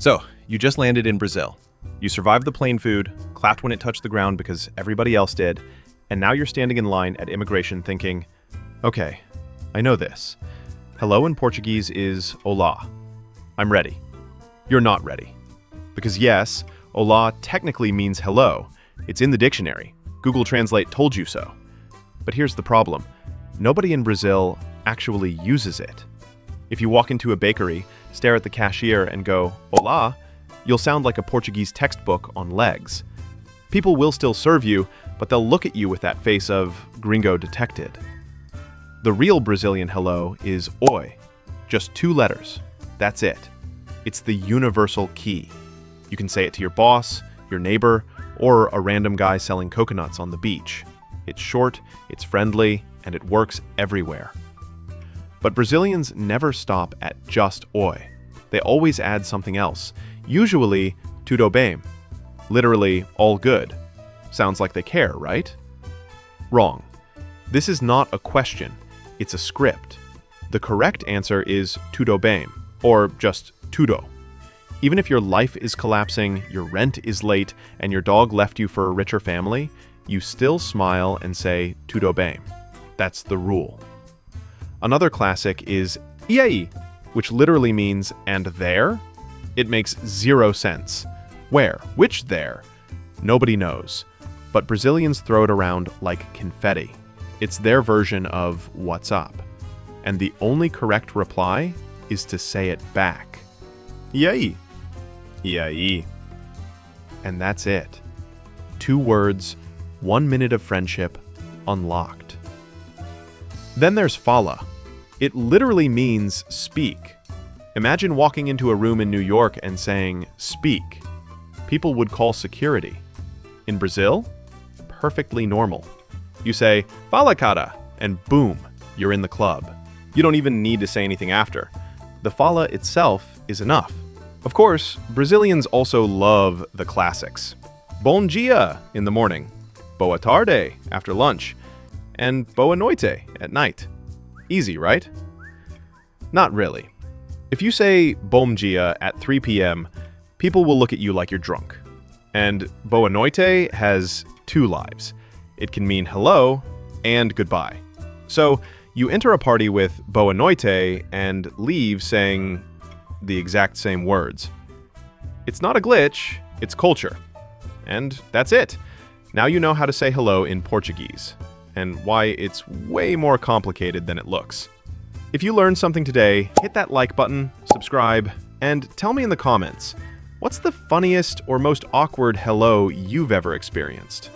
So, you just landed in Brazil. You survived the plane food, clapped when it touched the ground because everybody else did, and now you're standing in line at immigration thinking, okay, I know this. Hello in Portuguese is olá. I'm ready. You're not ready. Because yes, olá technically means hello. It's in the dictionary. Google Translate told you so. But here's the problem. Nobody in Brazil actually uses it. If you walk into a bakery, stare at the cashier, and go, olá, you'll sound like a Portuguese textbook on legs. People will still serve you, but they'll look at you with that face of gringo detected. The real Brazilian hello is oi. Just 2 letters. That's it. It's the universal key. You can say it to your boss, your neighbor, or a random guy selling coconuts on the beach. It's short, it's friendly, and it works everywhere. But Brazilians never stop at just oi. They always add something else, usually tudo bem, literally all good. Sounds like they care, right? Wrong. This is not a question, it's a script. The correct answer is tudo bem, or just tudo. Even if your life is collapsing, your rent is late, and your dog left you for a richer family, you still smile and say tudo bem. That's the rule. Another classic is e aí, which literally means and there. It makes 0 sense. Where? Which there? Nobody knows. But Brazilians throw it around like confetti. It's their version of what's up. And the only correct reply is to say it back. E aí? E aí? And that's it. 2 words, 1 minute of friendship, unlocked. Then there's fala. It literally means speak. Imagine walking into a room in New York and saying, speak. People would call security. In Brazil, perfectly normal. You say, fala cara, and boom, you're in the club. You don't even need to say anything after. The fala itself is enough. Of course, Brazilians also love the classics. Bom dia in the morning, boa tarde after lunch, and boa noite at night. Easy, right? Not really. If you say bom dia at 3 p.m., people will look at you like you're drunk. And boa noite has 2 lives. It can mean hello and goodbye. So you enter a party with boa noite and leave saying the exact same words. It's not a glitch, it's culture. And that's it. Now you know how to say hello in Portuguese, and why it's way more complicated than it looks. If you learned something today, hit that like button, subscribe, and tell me in the comments, what's the funniest or most awkward hello you've ever experienced?